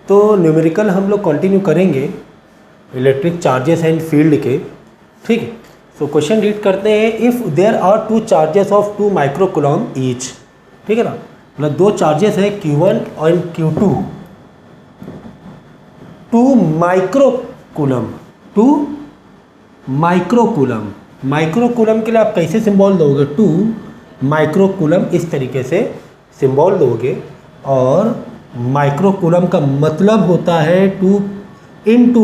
तो न्यूमेरिकल हम लोग कंटिन्यू करेंगे इलेक्ट्रिक चार्जेस एंड फील्ड के, ठीक है। सो क्वेश्चन रीड करते हैं, if there are 2 charges of 2 microcoulomb each, ठीक है ना, मतलब 2 चार्जेस है Q1 और Q2, 2 माइक्रोकूलम, 2 माइक्रोकूलम, माइक्रोकूलम के लिए आप कैसे सिंबल दोगे, 2 माइक्रोकूलम इस तरीके से सिंबल दोगे, और माइक्रोकूलम का मतलब होता है 2 ×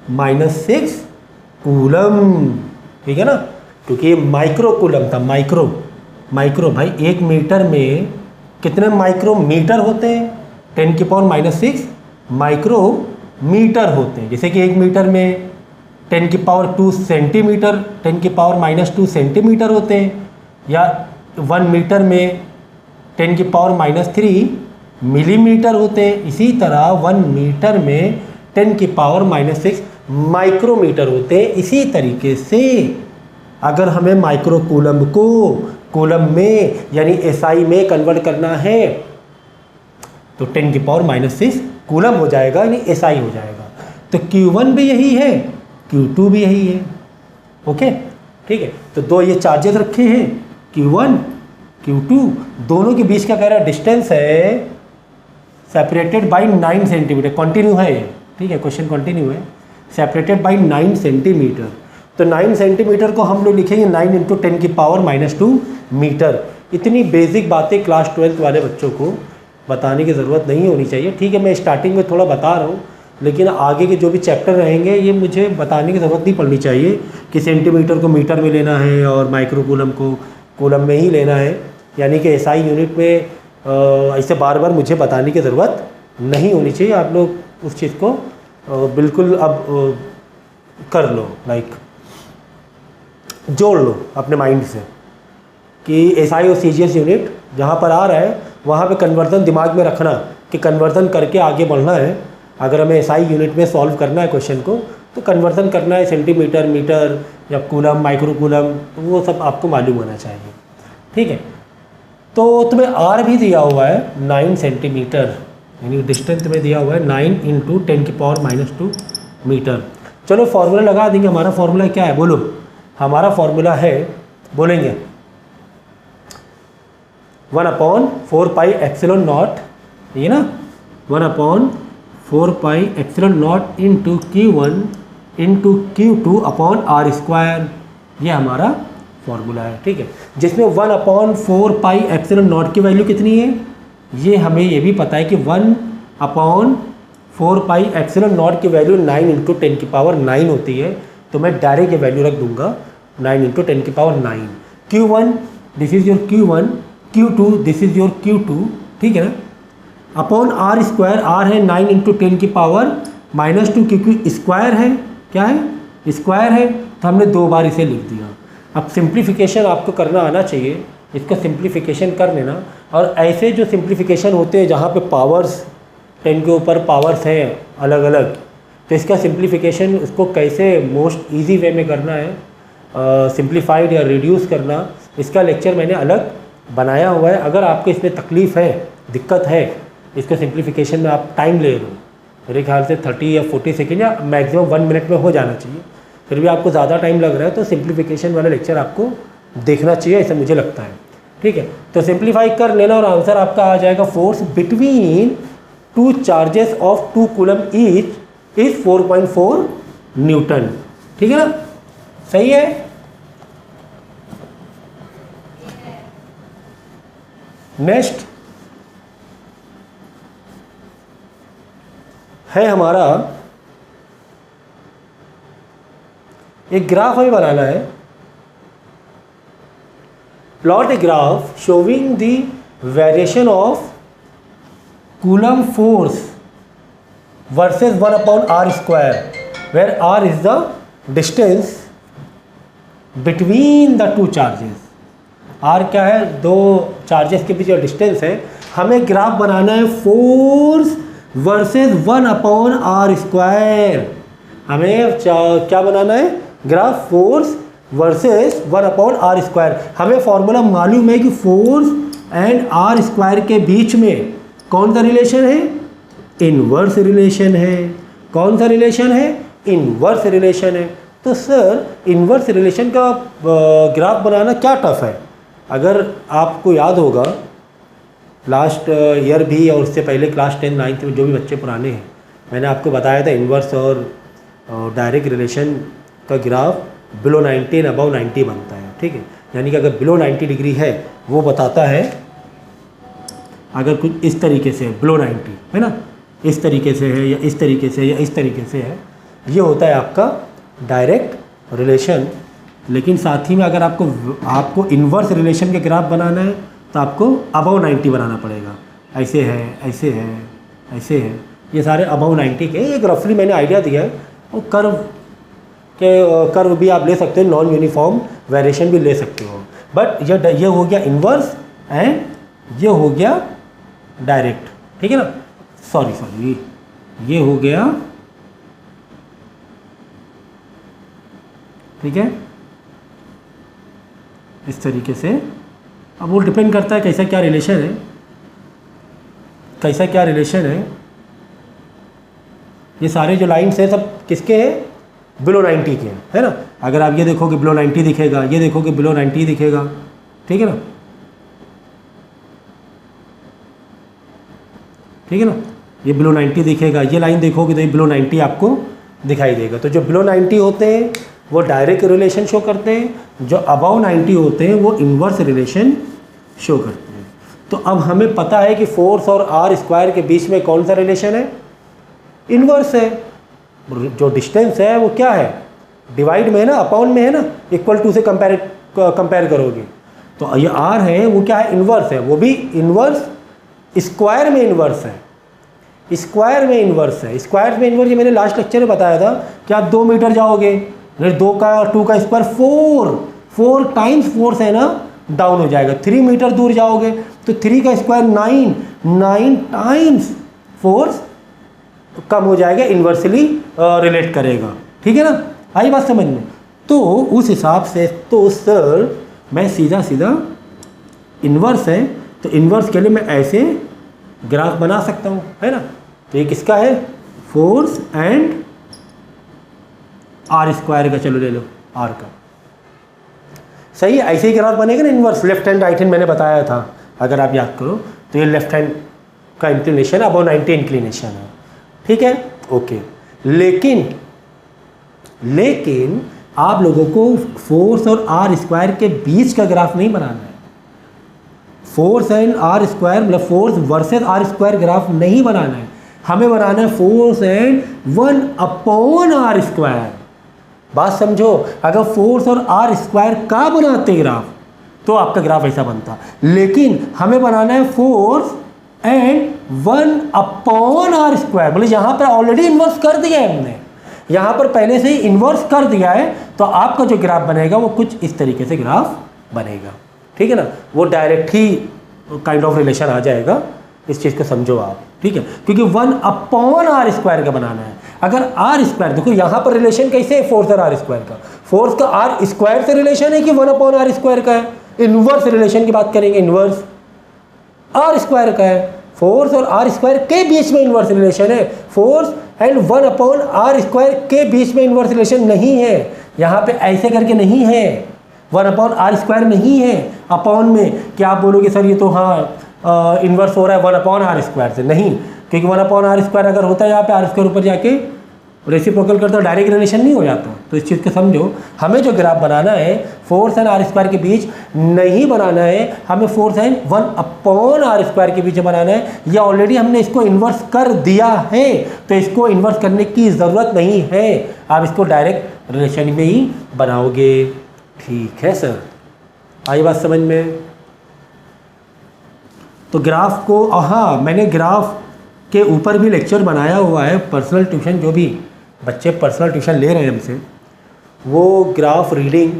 10⁻⁻6 कूलम, ठीक है ना, क्योंकि ये माइक्रोकूलम था। माइक्रो भाई 1 मीटर में कितने माइक्रोमीटर होते हैं, 10⁻⁻6 माइक्रोमीटर होते हैं। जैसे कि 1 मीटर में 10⁻² सेंटीमीटर, 10⁻⁻2 सेंटीमीटर होते हैं, या 1 मीटर में 10⁻³ मिलीमीटर होते हैं। इसी तरह 1 मीटर में 10⁻⁻6 माइक्रोमीटर होते हैं। इसी तरीके से अगर हमें माइक्रोकूलम को कूलम में यानी SI में कन्वर्ट करना है तो 10⁻⁻6 कूलम हो जाएगा, यानी SI हो जाएगा। तो Q1 भी यही है, Q2 भी यही है, ओके, ठीक है। तो 2 ये चार्जेस रखे हैं, Q1 Q2, दोनों के बीच का कह रहा है डिस्टेंस है सेपरेटेड बाई 9 सेंटीमीटर, कंटिन्यू है, ठीक है, क्वेश्चन कंटिन्यू है, सेपरेटेड बाई 9 सेंटीमीटर। तो 9 सेंटीमीटर को हम लोग लिखेंगे 9 × 10⁻⁻2 मीटर। इतनी बेसिक बातें क्लास 12th वाले बच्चों को बताने की ज़रूरत नहीं होनी चाहिए, ठीक है। मैं स्टार्टिंग में थोड़ा बता रहा हूँ, लेकिन आगे के जो भी चैप्टर रहेंगे ये मुझे बताने की ज़रूरत नहीं पड़नी चाहिए कि सेंटीमीटर को मीटर में लेना है और माइक्रोकूलम को कूलम में ही लेना है, यानी कि SI यूनिट में ऐसे बार बार मुझे बताने की ज़रूरत नहीं होनी चाहिए। आप लोग उस चीज़ को बिल्कुल अब कर लो, लाइक जोड़ लो अपने माइंड से कि SI और CGS यूनिट जहाँ पर आ रहा है वहाँ पे कन्वर्जन दिमाग में रखना कि कन्वर्जन करके आगे बढ़ना है। अगर हमें SI यूनिट में सॉल्व करना है क्वेश्चन को तो कन्वर्जन करना है सेंटीमीटर, मीटर या कूलम, माइक्रोकूलम, तो वो सब आपको मालूम होना चाहिए, ठीक है। तो तुम्हें R भी दिया हुआ है 9 सेंटीमीटर, यानी डिस्टेंस में दिया हुआ है 9 × 10⁻⁻2 मीटर। चलो फॉर्मूला लगा देंगे। हमारा फॉर्मूला क्या है बोलो, हमारा फॉर्मूला है, बोलेंगे 1/4πε0, ये ना 1/4πε0 × Q1 × Q2/R², ये हमारा फॉर्मूला है, ठीक है, जिसमें 1/4πε0 की वैल्यू कितनी है, ये हमें ये भी पता है कि 1/4πε0 की वैल्यू 9 × 10⁻9 होती है। तो मैं डायरेक्ट ये वैल्यू रख दूंगा 9 × 10⁻9। Q1 this is your Q1, Q2 this is your Q2, ठीक है ना, अपॉन R², R है 9 × 10⁻⁻2, क्योंकि स्क्वायर है, क्या है, स्क्वायर है, तो हमने 2 बार इसे लिख दिया। अब सिंप्लीफिकेशन आपको करना आना चाहिए, इसका सिंप्लीफिकेशन कर लेना। और ऐसे जो सिंप्लीफिकेशन होते हैं जहाँ पे पावर्स 10 के ऊपर पावर्स हैं अलग अलग, तो इसका सिंप्लीफिकेशन उसको कैसे मोस्ट इजी वे में करना है, सिंप्लीफाइड या रिड्यूस करना, इसका लेक्चर मैंने अलग बनाया हुआ है। अगर आपको इसमें तकलीफ़ है, दिक्कत है, इसके सिंप्लीफिकेशन में आप टाइम ले लो, मेरे ख्याल से 30 या 40 सेकेंड या मैक्सिमम 1 मिनट में हो जाना चाहिए। फिर भी आपको ज़्यादा टाइम लग रहा है तो सिंप्लीफिकेशन वाला लेक्चर आपको देखना चाहिए, ऐसा मुझे लगता है, ठीक है। तो सिंप्लीफाई कर लेना और आंसर आपका आ जाएगा, force between 2 charges of 2 coulomb each is 4.4 Newton, ठीक है ना, सही है। नेक्स्ट है हमारा एक ग्राफ हमें बनाना है। Plot a graph showing the variation of coulomb force versus 1/R², where R is the distance between the 2 charges. R क्या है, 2 चार्जेस के बीच जो डिस्टेंस है। हमें ग्राफ बनाना है फोर्स वर्सेस 1/R²। हमें क्या बनाना है, ग्राफ फोर्स वर्सेस 1/R²। हमें फॉर्मूला मालूम है कि फोर्स एंड R² के बीच में कौन सा रिलेशन है, इनवर्स रिलेशन है। कौन सा रिलेशन है? इनवर्स रिलेशन है। तो सर इनवर्स रिलेशन का ग्राफ बनाना क्या टफ है? अगर आपको याद होगा लास्ट ईयर भी और उससे पहले क्लास 10 9th में जो भी बच्चे पुराने हैं, मैंने आपको बताया था इनवर्स और डायरेक्ट रिलेशन का ग्राफ बिलो 90 एंड अबव 90 बनता है। ठीक है, यानी कि अगर बिलो 90 डिग्री है वो बताता है, अगर कुछ इस तरीके से है बिलो 90 है ना, इस तरीके से है या इस तरीके से या इस तरीके से है, ये होता है आपका डायरेक्ट रिलेशन। लेकिन साथ ही में अगर आपको इन्वर्स रिलेशन के ग्राफ बनाना है तो आपको अबव 90 बनाना पड़ेगा। ऐसे है, ऐसे है, ऐसे है, ये सारे अबव 90 के। एक रफली मैंने आइडिया दिया है। और कर्व भी आप ले सकते हो, नॉन यूनिफॉर्म वेरिएशन भी ले सकते हो। बट ये हो गया इन्वर्स एंड ये हो गया डायरेक्ट। ठीक है ना, सॉरी ये हो गया, ठीक है, इस तरीके से। अब वो डिपेंड करता है कैसा क्या रिलेशन है, कैसा क्या रिलेशन है। ये सारे जो लाइन्स हैं सब किसके हैं? बिलो 90 के, है ना। अगर आप ये देखोगे बिलो 90 दिखेगा, ये देखोगे बिलो 90 दिखेगा। ठीक है ना, ठीक है ना, ये बिलो 90 दिखेगा। ये लाइन देखोगे तो ये बिलो 90 आपको दिखाई देगा। तो जो बिलो 90 होते हैं वो डायरेक्ट रिलेशन शो करते हैं, जो अबव 90 होते हैं वो इन्वर्स रिलेशन शो करते हैं। तो अब हमें पता है कि फोर्स और आर स्क्वायर के बीच में कौन सा रिलेशन है? इन्वर्स है। जो डिस्टेंस है वो क्या है? डिवाइड में है ना, अपॉन में है ना, इक्वल टू से कंपेयर करोगे तो ये आर है वो क्या है? इन्वर्स है। वो भी इन्वर्स स्क्वायर में इन्वर्स है, स्क्वायर में इन्वर्स है। स्क्वायर में इन्वर्स ये मैंने लास्ट लेक्चर में बताया था कि आप 2 मीटर जाओगे, फिर 2 का और 2 का स्क्वायर 4 टाइम्स फोर्स है ना डाउन हो जाएगा। 3 मीटर दूर जाओगे तो 3 का स्क्वायर 9 टाइम्स फोर्स कम हो जाएगा, इन्वर्सली रिलेट करेगा। ठीक है ना, आई बात समझ में? तो उस हिसाब से तो सर मैं सीधा इन्वर्स है तो इन्वर्स के लिए मैं ऐसे ग्राफ बना सकता हूँ, है ना। तो ये किसका है? फोर्स एंड आर स्क्वायर का, चलो ले लो आर का। सही है, ऐसे ही ग्राफ बनेगा ना inverse. Left hand right hand मैंने बताया था, अगर आप याद करो तो ये लेफ्ट हैंड का इंक्लिनेशन है, अबव 90 इंक्लिनेशन है। ठीक है, ओके। लेकिन आप लोगों को फोर्स और आर स्क्वायर के बीच का ग्राफ नहीं बनाना है। फोर्स एंड आर स्क्वायर मतलब force versus R square graph नहीं बनाना है। हमें बनाना है फोर्स एंड 1/r स्क्वायर। बात समझो, अगर फोर्स और आर स्क्वायर का बनाते ग्राफ तो आपका ग्राफ ऐसा बनता, लेकिन हमें बनाना है फोर्स एंड 1/r स्क्वायर। बोले यहाँ पर ऑलरेडी इन्वर्स कर दिया है हमने, यहाँ पर पहले से ही इन्वर्स कर दिया है, तो आपका जो ग्राफ बनेगा वो कुछ इस तरीके से ग्राफ बनेगा। ठीक है ना, वो डायरेक्ट ही काइंड ऑफ रिलेशन आ जाएगा। इस चीज़ को समझो आप, ठीक है, क्योंकि 1/r स्क्वायर का बनाना है। अगर आर स्क्वायर देखो यहाँ पर रिलेशन कैसे है फोर्स और आर स्क्वायर का? फोर्स का आर स्क्वायर से रिलेशन है कि 1/r स्क्वायर का है? इन्वर्स रिलेशन की बात करेंगे, इन्वर्स आर स्क्वायर का है। फोर्स और आर स्क्वायर के बीच में इन्वर्स रिलेशन है। फोर्स एंड 1/r स्क्वायर के बीच में इन्वर्स रिलेशन नहीं है। यहाँ पे ऐसे करके नहीं है, 1/r स्क्वायर नहीं है अपॉन में कि आप बोलोगे सर ये तो हाँ इन्वर्स हो रहा है 1/r स्क्वायर से। नहीं, क्योंकि 1/r स्क्वायर अगर होता है यहाँ पे आर स्क्वायर ऊपर जाके रेसिप्रोकल करता है, डायरेक्ट रिलेशन नहीं हो जाता। तो इस चीज़ को समझो, हमें जो ग्राफ बनाना है फोर्स एंड आर स्क्वायर के बीच नहीं बनाना है, हमें फोर्स एंड 1/r स्क्वायर के बीच बनाना है। या ऑलरेडी हमने इसको इन्वर्स कर दिया है, तो इसको इन्वर्स करने की ज़रूरत नहीं है, आप इसको डायरेक्ट रिलेशन में ही बनाओगे। ठीक है सर, आई बात समझ में? तो ग्राफ को, हाँ मैंने ग्राफ के ऊपर भी लेक्चर बनाया हुआ है। पर्सनल ट्यूशन, जो भी बच्चे पर्सनल ट्यूशन ले रहे हैं हमसे, वो ग्राफ रीडिंग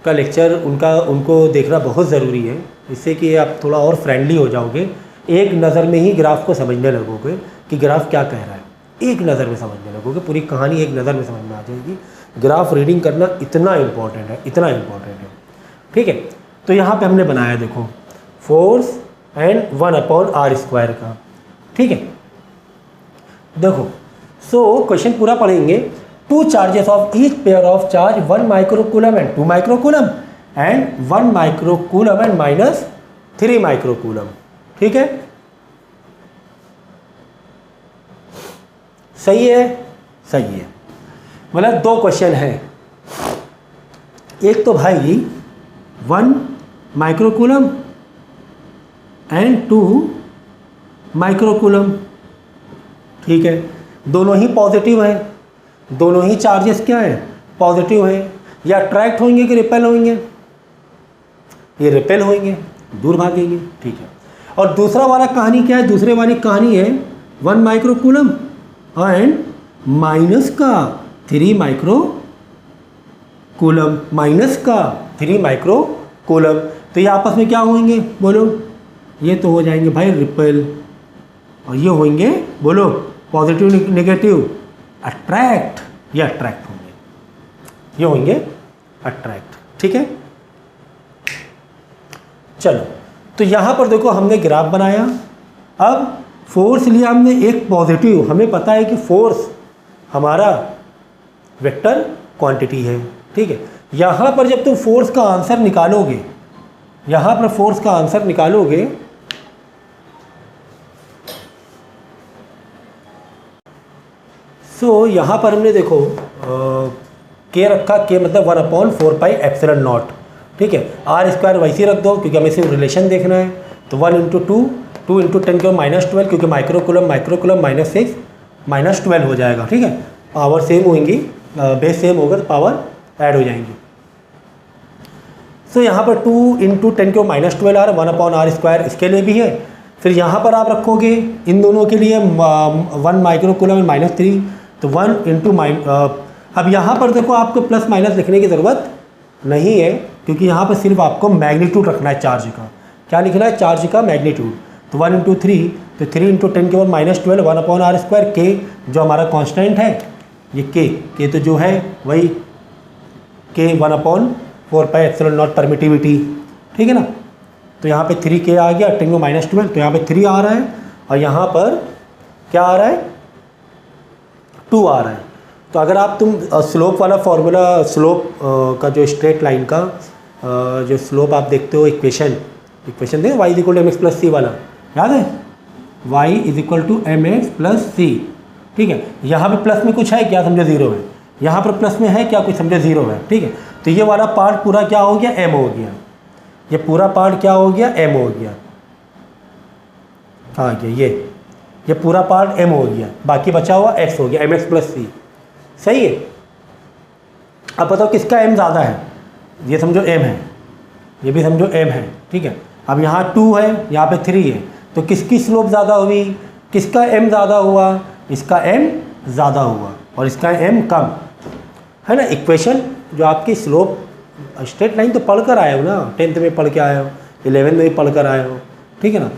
का लेक्चर उनको देखना बहुत ज़रूरी है, इससे कि आप थोड़ा और फ्रेंडली हो जाओगे। एक नज़र में ही ग्राफ को समझने लगोगे कि ग्राफ क्या कह रहा है, एक नज़र में समझने लगोगे, पूरी कहानी एक नज़र में समझ में आ जाएगी। ग्राफ रीडिंग करना इतना इम्पॉर्टेंट है, इतना इम्पॉर्टेंट है। ठीक है, तो यहाँ पे हमने बनाया देखो फोर्स एंड 1/r स्क्वायर का। ठीक है, देखो, सो क्वेश्चन पूरा पढ़ेंगे। 2 charges of each pair of charge 1 microcoulomb and 2 microcoulomb and 1 microcoulomb and minus 3 microcoulomb. ठीक है, सही है, सही है। मतलब 2 क्वेश्चन हैं। एक तो भाई 1 माइक्रोकूलम एंड 2 माइक्रोकूलम। ठीक है, दोनों ही पॉजिटिव हैं, दोनों ही चार्जेस क्या हैं, पॉजिटिव हैं। या अट्रैक्ट होंगे कि रिपेल होंगे, ये रिपेल होंगे, दूर भागेंगे। ठीक है, और दूसरा वाला कहानी क्या है, दूसरे वाली कहानी है 1 माइक्रोकूलम एंड माइनस का 3 माइक्रोकूलम, माइनस का 3 माइक्रोकूलम। तो ये आपस में क्या होंगे, बोलो, ये तो हो जाएंगे भाई रिपेल, और ये होंगे, बोलो, पॉजिटिव नेगेटिव, अट्रैक्ट, ये अट्रैक्ट होंगे, ये होंगे अट्रैक्ट। ठीक है, चलो, तो यहाँ पर देखो हमने ग्राफ बनाया। अब फोर्स लिया हमने एक पॉजिटिव, हमें पता है कि फोर्स हमारा वेक्टर क्वांटिटी है। ठीक है, यहाँ पर जब तुम फोर्स का आंसर निकालोगे, यहाँ पर फोर्स का आंसर निकालोगे, सो यहाँ पर हमने देखो के रखा, के मतलब 1/4πε0। ठीक है, आर स्क्वायर वैसे रख दो क्योंकि हमें सिर्फ रिलेशन देखना है। तो 1 × 2, 2 × 10⁻12 क्योंकि माइक्रोकूलम माइक्रोकूलम -6 -12 हो जाएगा। ठीक है, पावर सेम होंगी, बेस सेम होगा तो पावर ऐड हो जाएंगी। सो यहाँ पर 2 × 10⁻12 आर 1/r², इसके लिए भी है। फिर यहाँ पर आप रखोगे इन दोनों के लिए 1 माइक्रोकूलम -3, तो 1 × अब यहाँ पर देखो आपको प्लस माइनस लिखने की ज़रूरत नहीं है क्योंकि यहाँ पर सिर्फ आपको मैग्नीट्यूड रखना है चार्ज का। क्या लिखना है, चार्ज का मैग्नीट्यूड। तो 1 × 3, तो 3 × 10⁻12 1/r², के जो हमारा कांस्टेंट है, ये के तो जो है वही के 1/4πε0 परमिटिविटी। ठीक है ना, तो यहाँ पे 3k आ गया, 10⁻12, तो यहाँ पे 3 आ रहा है और यहाँ पर क्या आ रहा है, 2 आ रहा है। तो अगर आप तुम स्लोप वाला फॉर्मूला, स्लोप का जो स्ट्रेट लाइन का जो स्लोप आप देखते हो, इक्वेशन देख, y = mx + c वाला, याद है, y = mx + c। ठीक है, यहाँ पे प्लस में कुछ है क्या, समझो 0 है, यहाँ पर प्लस में है क्या, कुछ समझो 0 है। ठीक है, तो ये वाला पार्ट पूरा क्या हो गया, m हो गया, ये पूरा पार्ट क्या हो गया, m हो गया। हाँ, ये पूरा पार्ट m हो गया, बाकी बचा हुआ x हो गया, mx + c। सही है। अब बताओ किसका m ज़्यादा है, ये समझो m है, ये भी समझो m है। ठीक है, अब यहाँ 2 है, यहाँ पे 3 है, तो किसकी स्लोप ज़्यादा हुई, किसका m ज़्यादा हुआ, इसका m ज़्यादा हुआ और इसका m कम, है ना। इक्वेशन जो आपकी स्लोप, स्ट्रेट लाइन तो पढ़ कर आए हो ना, 10th में पढ़ के आए हो, 11th में भी पढ़ कर आए हो। ठीक है ना,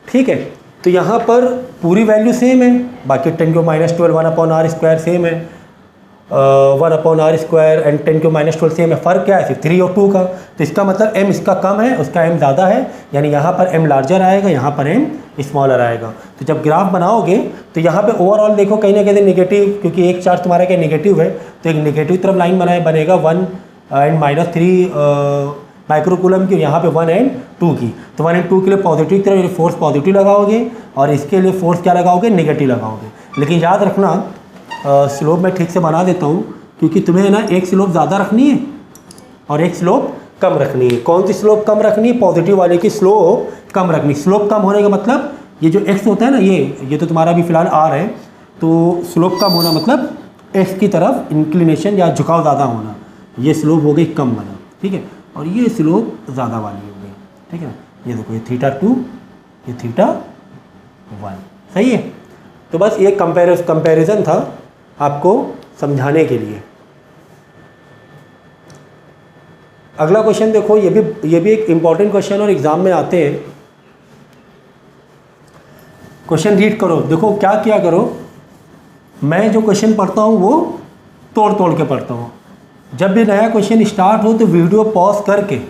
ठीक है। तो यहाँ पर पूरी वैल्यू सेम है, बाकी 10⁻12 1/r² सेम है, 1/r² एंड 10⁻12 सेम है। फ़र्क क्या है, सिर्फ 3 और 2 का। तो इसका मतलब m इसका कम है, उसका m ज़्यादा है, यानी यहाँ पर m लार्जर आएगा, यहाँ पर m स्मॉलर आएगा। तो जब ग्राफ बनाओगे तो यहाँ पे ओवरऑल देखो कहीं ना कहीं नेगेटिव, क्योंकि एक चार्ज तुम्हारा क्या नेगेटिव है, तो एक नेगेटिव तरफ लाइन बनेगा 1 एंड -3 माइक्रोकूलम की, यहाँ पे 1 एंड 2 की। तो 1 एंड 2 के लिए पॉजिटिव की तरफ फोर्स पॉजिटिव लगाओगे और इसके लिए फोर्स क्या लगाओगे, नेगेटिव लगाओगे। लेकिन याद रखना, स्लोप मैं ठीक से बना देता हूँ क्योंकि तुम्हें ना एक स्लोप ज़्यादा रखनी है और एक स्लोप कम रखनी है। कौन सी स्लोप कम रखनी है, पॉजिटिव वाले की स्लोप कम रखनी। स्लोप कम होने का मतलब ये जो x होता है ना, ये तो तुम्हारा भी फिलहाल r है, तो स्लोप कम होना मतलब x की तरफ इंक्लिनेशन या झुकाव ज़्यादा होना, ये स्लोप हो गई कम वाला। ठीक है, और ये स्लोप ज़्यादा वाली हो गई। ठीक है, ये देखो, ये θ2, ये θ1। सही है। तो बस ये कंपैरिजन था आपको समझाने के लिए। अगला क्वेश्चन देखो, ये भी एक इम्पॉर्टेंट क्वेश्चन और एग्ज़ाम में आते हैं। क्वेश्चन रीड करो, देखो क्या किया करो, मैं जो क्वेश्चन पढ़ता हूँ वो तोड़ तोड़ के पढ़ता हूँ। जब भी नया क्वेश्चन स्टार्ट हो तो वीडियो पॉज करके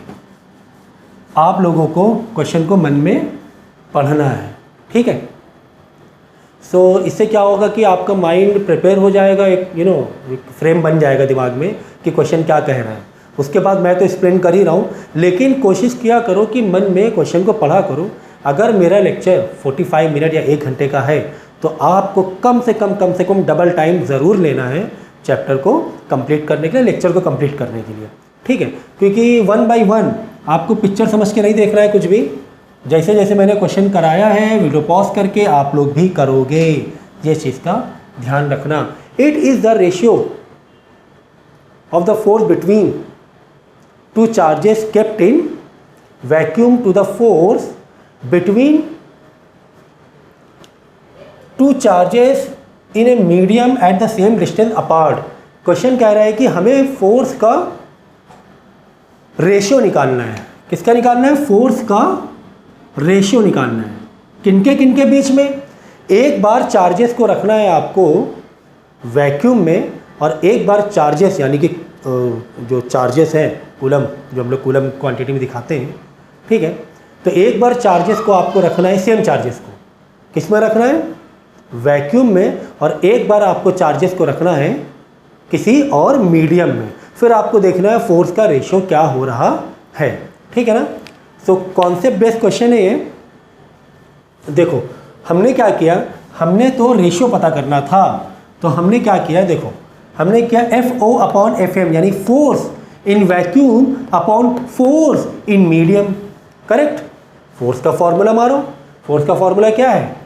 आप लोगों को क्वेश्चन को मन में पढ़ना है। ठीक है। सो इससे क्या होगा कि आपका माइंड प्रिपेयर हो जाएगा, एक एक फ्रेम बन जाएगा दिमाग में कि क्वेश्चन क्या कह रहा है। उसके बाद मैं तो एक्सप्लेन कर ही रहा हूँ, लेकिन कोशिश किया करो कि मन में क्वेश्चन को पढ़ा करो। अगर मेरा लेक्चर 45 मिनट या 1 घंटे का है तो आपको कम से कम डबल टाइम ज़रूर लेना है चैप्टर को कंप्लीट करने के लिए, लेक्चर को कंप्लीट करने के लिए, ठीक है। क्योंकि 1 बाय 1 आपको पिक्चर समझ के नहीं देखना है कुछ भी। जैसे जैसे मैंने क्वेश्चन कराया है वीडियो पॉज करके आप लोग भी करोगे, ये चीज़ का ध्यान रखना। It is the ratio of the force between two charges kept in vacuum to the force between two charges in a medium at the same distance apart. Question कह रहा है कि हमें फोर्स का रेशियो निकालना है। किसका निकालना है? फोर्स का रेशियो निकालना है। किनके बीच में? एक बार चार्जेस को रखना है आपको वैक्यूम में, और एक बार चार्जेस यानी कि जो चार्जेस हैं कूलम, जो हम लोग कूलम क्वांटिटी में दिखाते हैं, ठीक है। तो एक बार चार्जेस को आपको रखना है, सेम चार्जेस को किस में रखना है? वैक्यूम में। और एक बार आपको चार्जेस को रखना है किसी और मीडियम में। फिर आपको देखना है फोर्स का रेशियो क्या हो रहा है, ठीक है ना। सो कॉन्सेप्ट बेस्ड क्वेश्चन है ये। देखो हमने क्या किया, हमने तो रेशियो पता करना था, तो हमने क्या किया, देखो हमने किया FO अपॉन FM यानी force in vacuum upon force in medium, correct. Force का फॉर्मूला मारो। फोर्स का फॉर्मूला क्या है?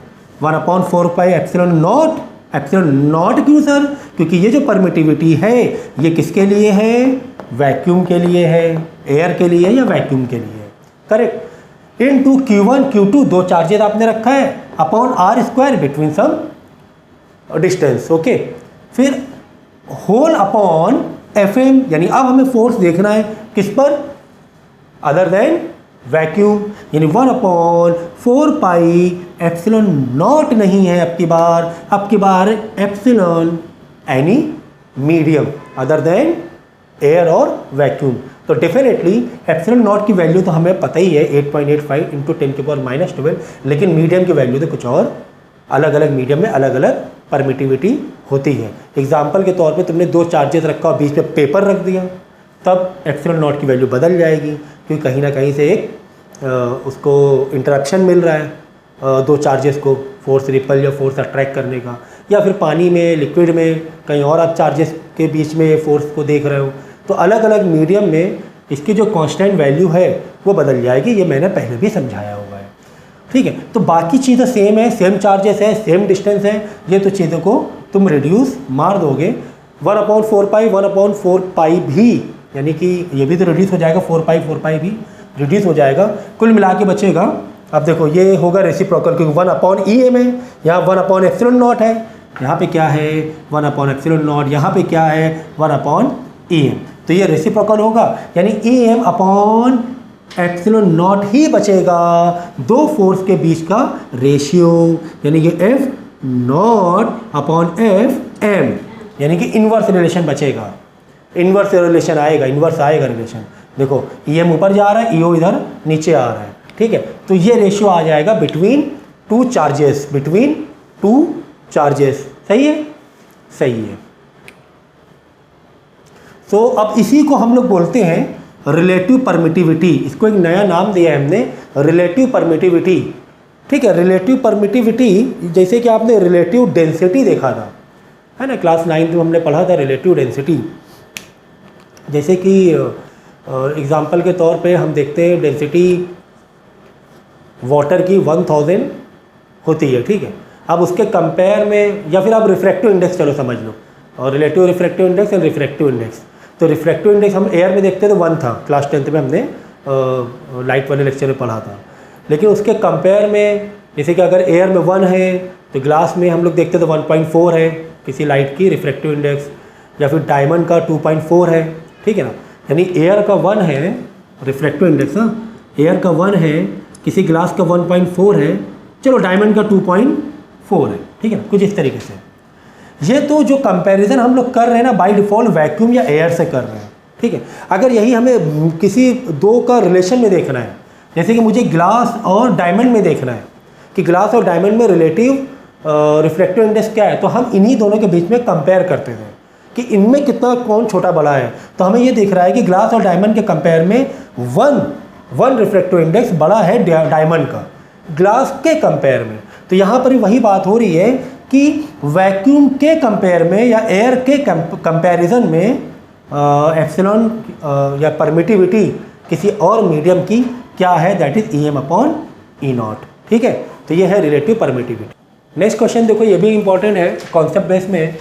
1/4 pi epsilon not. Epsilon not क्यों सर? क्योंकि ये जो परमिटिविटी है ये किसके लिए है? वैक्यूम के लिए है, एयर के लिए या वैक्यूम के लिए, करेक्ट। इनटू Q1 Q2 दो चार्जेस आपने रखा है upon R² between some distance, okay. फिर होल अपॉन FM यानी अब हमें फोर्स देखना है किस पर? अदर देन वैक्यूम, यानी 1/4 पाई एप्सिलॉन नॉट नहीं है अब की बार epsilon any medium other than air और वैक्यूम। तो डेफिनेटली एप्सिलॉन नॉट की वैल्यू तो हमें पता ही है 8.85 इंटू 10⁻⁻12, लेकिन मीडियम की वैल्यू तो कुछ और, अलग अलग मीडियम में अलग अलग परमिटिविटी होती है। एग्जाम्पल के तौर पे तुमने दो चार्जेस रखा और बीच में पेपर रख दिया, तब एप्सिलॉन नॉट की वैल्यू बदल जाएगी, क्योंकि कहीं ना कहीं से एक उसको इंटरप्शन मिल रहा है दो चार्जेस को, फोर्स रिपल या फोर्स अट्रैक्ट करने का, या फिर पानी में, लिक्विड में, कहीं और आप चार्जेस के बीच में फोर्स को देख रहे हो। तो अलग अलग मीडियम में इसकी जो कांस्टेंट वैल्यू है वो बदल जाएगी, ये मैंने पहले भी समझाया हुआ है, ठीक है। तो बाकी चीज़ें सेम है, सेम चार्जेस है, सेम डिस्टेंस है, ये तो चीज़ों को तुम रिड्यूस मार दोगे। 1/4 पाई 1/4 पाई भी, यानी कि ये भी तो रिड्यूस हो जाएगा, 4 पाई भी रिड्यूस हो जाएगा, कुल मिला के बचेगा। अब देखो ये होगा रेसिप्रोकल, क्योंकि 1/EM है, यहाँ 1/ε0 है, यहाँ पे क्या है 1/ε0, यहाँ पे क्या है 1/EM, तो ये रेसिप्रोकल होगा, यानी EM/ε0 ही बचेगा, दो फोर्स के बीच का रेशियो, यानी कि F0/FM, यानी कि इन्वर्स रिलेशन बचेगा, इन्वर्स रिलेशन आएगा, इन्वर्स आएगा रिलेशन। देखो EM ऊपर जा रहा है, EO इधर नीचे आ रहा है, ठीक है। तो ये रेशियो आ जाएगा बिटवीन टू चार्जेस, सही है, सही है। तो अब इसी को हम लोग बोलते हैं रिलेटिव परमिटिविटी, इसको एक नया नाम दिया है हमने, रिलेटिव परमिटिविटी, ठीक है। रिलेटिव परमिटिविटी, जैसे कि आपने रिलेटिव डेंसिटी देखा था, है ना, क्लास 9 में हमने पढ़ा था रिलेटिव डेंसिटी। जैसे कि एग्जाम्पल के तौर पे हम देखते हैं डेंसिटी वाटर की 1000 होती है, ठीक है। अब उसके कंपेयर में, या फिर आप रिफ्रैक्टिव इंडेक्स चलो समझ लो, और relative refractive index and refractive index. तो रिफ्रैक्टिव इंडेक्स हम एयर में देखते तो 1 था, क्लास 10th में हमने लाइट वाले लेक्चर में पढ़ा था। लेकिन उसके कंपेयर में, जैसे कि अगर एयर में 1 है तो ग्लास में हम लोग देखते तो 1.4 है किसी लाइट की रिफ्रैक्टिव इंडेक्स, या फिर डायमंड का 2.4 है, ठीक है ना। यानी एयर का 1 है रिफ्रैक्टिव इंडेक्स, हाँ, एयर का 1 है, किसी ग्लास का 1.4 है, चलो डायमंड का 2.4 है, ठीक है ना, कुछ इस तरीके से। ये तो जो कंपैरिजन हम लोग कर रहे हैं ना बाय डिफ़ॉल्ट वैक्यूम या एयर से कर रहे हैं, ठीक है। अगर यही हमें किसी दो का रिलेशन में देखना है, जैसे कि मुझे ग्लास और डायमंड में देखना है, कि ग्लास और डायमंड में रिलेटिव रिफ्लेक्टिव इंडेक्स क्या है, तो हम इन्हीं दोनों के बीच में कंपेयर करते थे कि इनमें कितना कौन छोटा बड़ा है। तो हमें ये दिख रहा है कि ग्लास और डायमंड के कंपेयर में वन रिफ्लेक्टिव इंडेक्स बड़ा है डायमंड का ग्लास के कंपेयर में। तो यहाँ पर वही बात हो रही है कि वैक्यूम के कंपेयर में या एयर के कंपैरिजन में एप्सिलॉन या परमिटिविटी किसी और मीडियम की क्या है, that is Em upon E0। ठीक है, तो ये है रिलेटिव परमिटिविटी। नेक्स्ट क्वेश्चन देखो, ये भी इंपॉर्टेंट है कॉन्सेप्ट बेस में।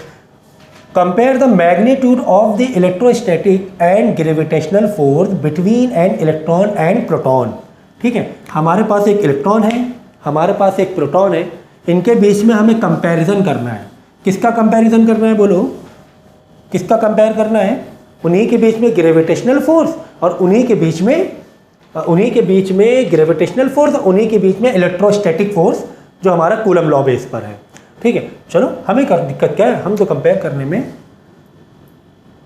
Compare the magnitude of the electrostatic and gravitational force between an electron and proton. ठीक है, हमारे पास एक इलेक्ट्रॉन है, हमारे पास एक प्रोटॉन है, इनके बीच में हमें कंपैरिजन करना है। किसका कंपैरिजन करना है बोलो, किसका कंपेयर करना है? उन्हीं के बीच में ग्रेविटेशनल फोर्स और उन्हीं के बीच में ग्रेविटेशनल फोर्स और उन्हीं के बीच में इलेक्ट्रोस्टैटिक फोर्स जो हमारा कूलम लॉ बेस पर है। ठीक है, चलो हमें दिक्कत क्या है, हम तो कंपेयर करने में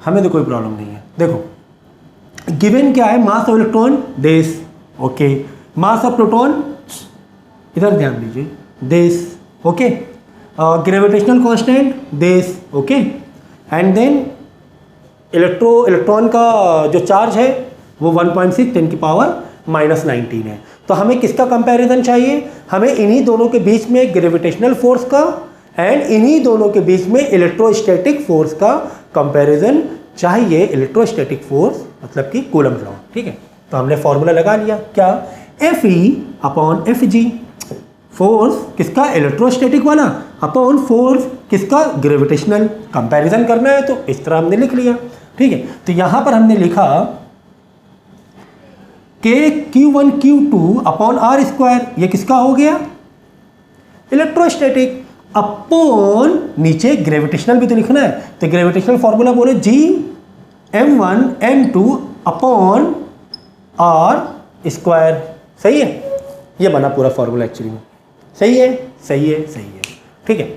हमें तो कोई प्रॉब्लम नहीं है। देखो गिवन क्या है, mass of electron this, okay, mass of proton इधर ध्यान दीजिए this, okay, gravitational constant this, okay, and then electron का जो चार्ज है वो 1.6 10 की पावर -19 है। तो हमें किसका कंपैरिजन चाहिए? हमें इन्हीं दोनों के बीच में ग्रेविटेशनल फोर्स का एंड इन्हीं दोनों के बीच में इलेक्ट्रोस्टैटिक फोर्स का कंपैरिजन चाहिए। इलेक्ट्रोस्टैटिक फोर्स मतलब कि कूलम लॉ। ठीक है, तो हमने फॉर्मूला लगा लिया, क्या? Fe अपॉन Fg, फोर्स किसका? इलेक्ट्रोस्टैटिक वाला, अपॉन फोर्स किसका? ग्रेविटेशनल। कंपैरिजन करना है तो इस तरह हमने लिख लिया। ठीक है, तो यहां पर हमने लिखा K Q1 Q2 upon R square, ये किसका हो गया? इलेक्ट्रोस्टैटिक, अपॉन नीचे ग्रेविटेशनल भी तो लिखना है, तो ग्रेविटेशनल फॉर्मूला बोले G M1 M2 upon R square. सही है, ये बना पूरा फॉर्मूला एक्चुअली में। सही है, सही है, सही है। ठीक है,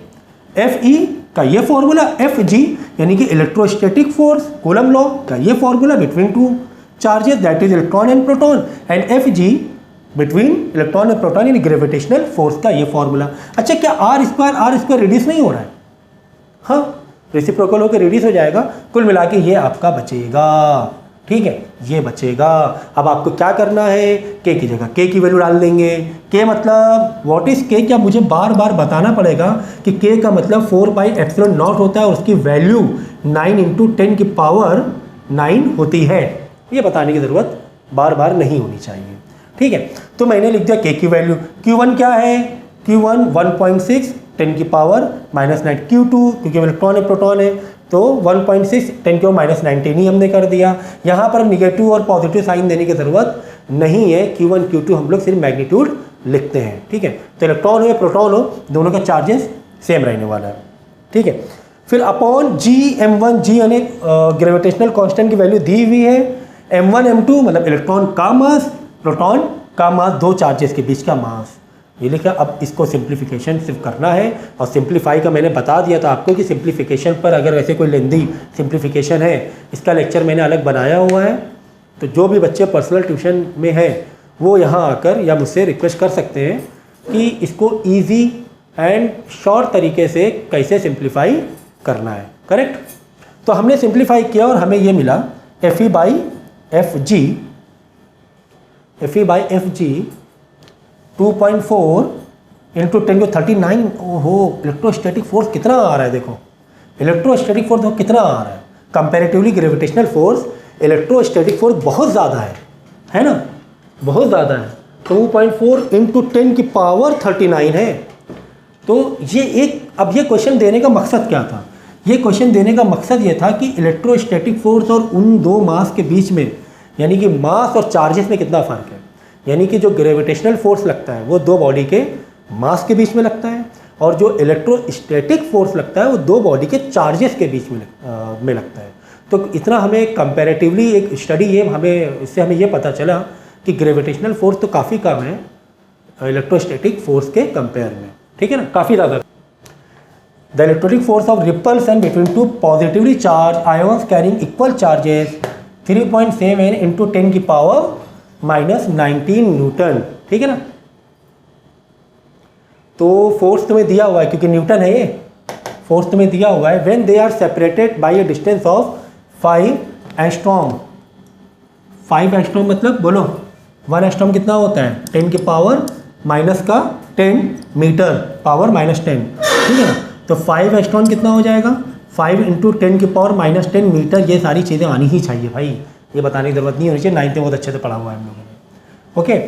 Fe का ये फॉर्मूला, Fg यानी कि इलेक्ट्रोस्टैटिक फोर्स कूलम लॉ का ये formula between two charges that is electron and proton, and Fg between electron and proton यानी ग्रेविटेशनल फोर्स का ये फॉर्मूला। अच्छा, क्या आर स्क्वायर रिड्यूस नहीं हो रहा है? हाँ, रेसिप्रोकल होकर रिड्यूस हो जाएगा। कुल मिला के ये आपका बचेगा। ठीक है, ये बचेगा। अब आपको क्या करना है, के की जगह के की वैल्यू डाल देंगे। के मतलब व्हाट इज के, क्या मुझे बार बार बताना पड़ेगा कि के का मतलब 4πε0 होता है और उसकी वैल्यू 9 × 10 की पावर 9 होती है। ये बताने की ज़रूरत बार बार नहीं होनी चाहिए। ठीक है, तो मैंने लिख दिया के की वैल्यू। Q1 क्या है? Q1 1.6 10 की पावर -9, Q2 क्योंकि इलेक्ट्रॉन है प्रोटॉन है तो 1.6 10 की पावर -19 ही हमने कर दिया। यहाँ पर निगेटिव और पॉजिटिव साइन देने की ज़रूरत नहीं है। Q1 Q2 हम लोग सिर्फ मैग्नीट्यूड लिखते हैं। ठीक है, तो इलेक्ट्रॉन हो या प्रोटॉन हो, दोनों का चार्जेस सेम रहने वाला है। ठीक है, फिर अपॉन G M1, G यानी ग्रेविटेशनल कांस्टेंट की वैल्यू दी हुई है। M1 M2 मतलब इलेक्ट्रॉन का मास, प्रोटॉन का मास, दो चार्जेस के बीच का मास, ये लिखा। अब इसको सिंप्लीफिकेशन सिर्फ करना है, और सिंप्लीफाई का मैंने बता दिया था आपको कि सिंप्लीफिकेशन पर अगर वैसे कोई लेंदी सिंप्लीफिकेशन है, इसका लेक्चर मैंने अलग बनाया हुआ है। तो जो भी बच्चे पर्सनल ट्यूशन में हैं वो यहाँ आकर या मुझसे रिक्वेस्ट कर सकते हैं कि इसको ईजी एंड शॉर्ट तरीके से कैसे सिंप्लीफाई करना है। करेक्ट, तो हमने सिंप्लीफाई किया और हमें ये मिला Fe by Fg 2.4 × 10⁻39। ओहो, इलेक्ट्रोस्टैटिक फोर्स कितना आ रहा है, देखो इलेक्ट्रोस्टैटिक फोर्स देखो कितना आ रहा है। Comparatively gravitational force, electrostatic force बहुत ज़्यादा है ना, बहुत ज़्यादा है। 2.4 × 10 की पावर 39 है। तो ये एक, अब ये क्वेश्चन देने का मकसद क्या था? ये क्वेश्चन देने का मकसद ये था कि इलेक्ट्रोस्टैटिक फोर्स और उन दो मास के बीच में, यानी कि मास और चार्जेस में कितना फ़र्क है। यानी कि जो ग्रेविटेशनल फोर्स लगता है वो दो बॉडी के मास के बीच में लगता है, और जो इलेक्ट्रोस्टैटिक फोर्स लगता है वो दो बॉडी के चार्जेस के बीच में लगता है। तो इतना हमें कंपैरेटिवली एक स्टडी इससे हमें ये पता चला कि ग्रेविटेशनल फोर्स तो काफ़ी कम है इलेक्ट्रोस्टैटिक फोर्स के कंपेयर में। ठीक है ना, काफ़ी ज़्यादा। The electrostatic force of repulsion between two positively charge ions carrying equal charges 3.7 × 10 की पावर -19 न्यूटन। ठीक है ना, तो फोर्स तुम्हें दिया हुआ है क्योंकि न्यूटन है ये, फोर्स तुम्हें दिया हुआ है। When they are separated by a distance of 5 angstrom. 5 angstrom मतलब बोलो 1 एंगस्ट्रॉम कितना होता है? 10 की पावर माइनस का 10 मीटर पावर -10, ठीक है ना। तो 5 एंगस्ट्रॉम कितना हो जाएगा? 5 × 10 की पावर -10 मीटर। ये सारी चीज़ें आनी ही चाहिए भाई, ये बताने की जरूरत नहीं होनी चाहिए, 9th में बहुत अच्छे से पढ़ा हुआ है हम लोगों ने। ओके,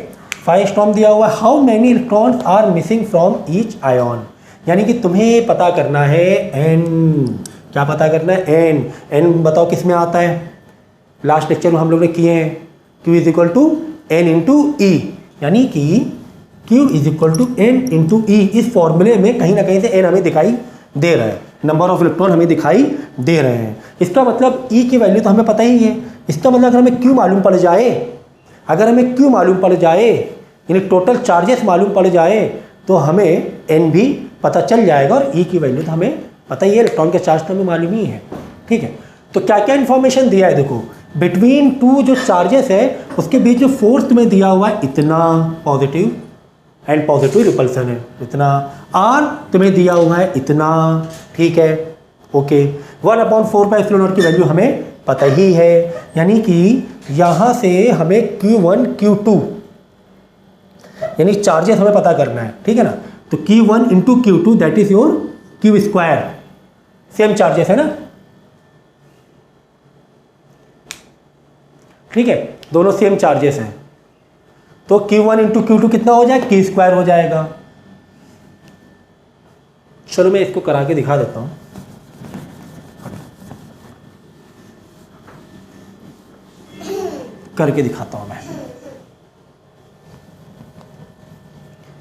5 एंगस्ट्रॉम दिया हुआ है। How many electrons are missing from each ion, यानी कि तुम्हें पता करना है n। क्या पता करना है? n बताओ किस में आता है? लास्ट लेक्चर में हम लोग ने किए हैं Q = n × E, यानी कि Q = n × E। इस फॉर्मूले में कहीं ना कहीं से n हमें दिखाई दे रहा है, नंबर ऑफ इलेक्ट्रॉन हमें दिखाई दे रहे हैं। इसका मतलब E की वैल्यू तो हमें पता ही है। इसका मतलब अगर हमें Q मालूम पड़ जाए, अगर हमें Q मालूम पड़ जाए यानी टोटल चार्जेस मालूम पड़ जाए तो हमें n भी पता चल जाएगा और E की वैल्यू तो हमें पता ही है, इलेक्ट्रॉन के चार्ज तो हमें मालूम ही है, ठीक है। तो क्या क्या इन्फॉर्मेशन दिया है देखो, बिटवीन 2 जो चार्जेस है उसके बीच जो फोर्स तुम्हें दिया हुआ है इतना पॉजिटिव एंड पॉजिटिव रिपल्सन है इतना, R तुम्हें दिया हुआ है इतना, ठीक है। ओके, 1/4πε0 की वैल्यू हमें पता ही है, यानी कि यहाँ से हमें Q1 Q2 यानी चार्जेस हमें पता करना है, ठीक है ना। तो Q1 × Q2 that is your Q², same charges है ना, ठीक है, दोनों सेम चार्जेस हैं। तो Q1 × Q2 कितना हो जाएगा? Q² हो जाएगा। चलो मैं इसको करा के दिखा देता हूं। करके दिखाता हूं मैं।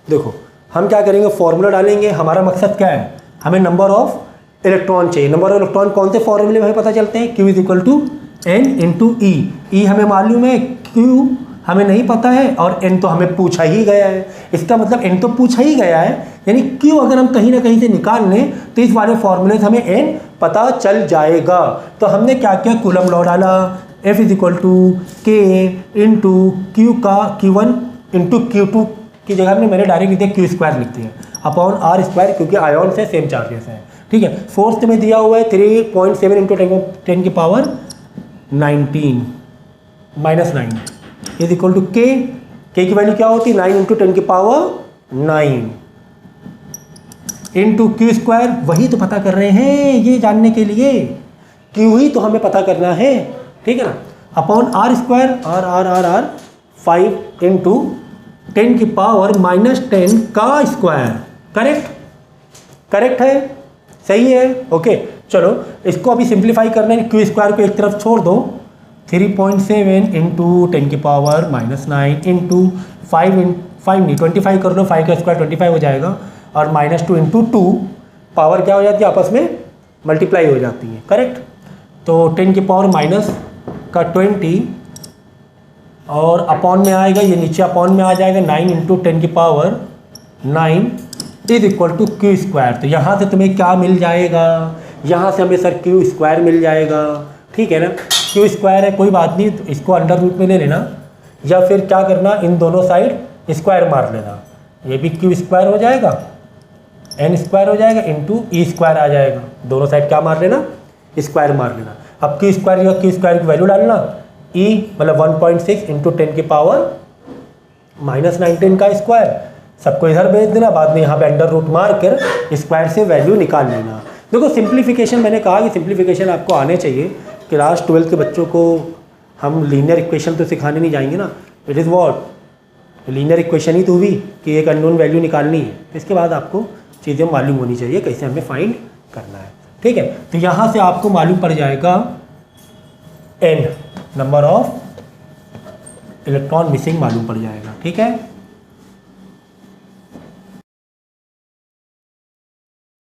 देखो हम क्या करेंगे, फॉर्मूला डालेंगे। हमारा मकसद क्या है? हमें नंबर ऑफ इलेक्ट्रॉन चाहिए। नंबर ऑफ इलेक्ट्रॉन कौन से फॉर्मूले में हमें पता चलते हैं? Q = n × E। E हमें मालूम है, Q हमें नहीं पता है और n तो हमें पूछा ही गया है। इसका मतलब n तो पूछा ही गया है, यानी Q अगर हम कहीं ना कहीं से निकाल लें तो इस वाले फॉर्मूले से हमें n पता चल जाएगा। तो हमने क्या किया, कूलम लॉ डाला, F = K × Q का Q1 × Q2 की जगह में मैंने डायरेक्ट लिख दिया Q² लिख दिया अपॉन R², क्योंकि आयन से सेम चार्जेस हैं, ठीक है। फोर्स तुम्हें दिया हुआ है 3.7 × 10 की power 19 -9 is equal to K की वैल्यू क्या होती है? 9 × 10 की पावर 9 इंटू Q²। वही तो पता कर रहे हैं, ये जानने के लिए Q ही तो हमें पता करना है, ठीक है ना, अपॉन R² R 5 × 10 की पावर -10 का स्क्वायर। करेक्ट है, सही है। ओके, चलो इसको अभी सिंप्लीफाई करना है। Q² को एक तरफ छोड़ दो, 3.7 × 10 की पावर -9 इंटू 5 नहीं 25 कर लो, 5 का स्क्वायर 25 हो जाएगा और -2 × 2 पावर क्या हो जाती है, आपस में मल्टीप्लाई हो जाती है, करेक्ट। तो 10 की पावर -20 और अपॉन में आएगा, ये नीचे अपॉन में आ जाएगा 9 × 10 की power 9 is equal to Q²। तो यहाँ से तुम्हें क्या मिल जाएगा? यहाँ से हमें सर Q² मिल जाएगा, ठीक है ना। Q² है, कोई बात नहीं, तो इसको अंडर रूट में ले लेना या फिर क्या करना, इन दोनों साइड स्क्वायर मार लेना। ये भी Q² हो जाएगा, n² हो जाएगा इंटू E² आ जाएगा। दोनों साइड क्या मार लेना? स्क्वायर मार लेना। अब Q² या Q² की वैल्यू डालना, E मतलब 1.6 × 10 की पावर -19 का स्क्वायर, सबको इधर भेज देना, बाद में यहाँ पे अंडर रूट मार कर स्क्वायर से वैल्यू निकाल लेना। देखो सिंप्लीफिकेशन, मैंने कहा कि सिंप्लीफिकेशन आपको आने चाहिए। क्लास 12 के बच्चों को हम लीनियर इक्वेशन तो सिखाने नहीं जाएंगे ना, it is what linear equation ही तो हुई कि एक अननोन वैल्यू निकालनी है। इसके बाद आपको चीज़ें मालूम होनी चाहिए कैसे हमें फाइंड करना है, ठीक है। तो यहाँ से आपको मालूम पड़ जाएगा n number of electron missing मालूम पड़ जाएगा, ठीक है।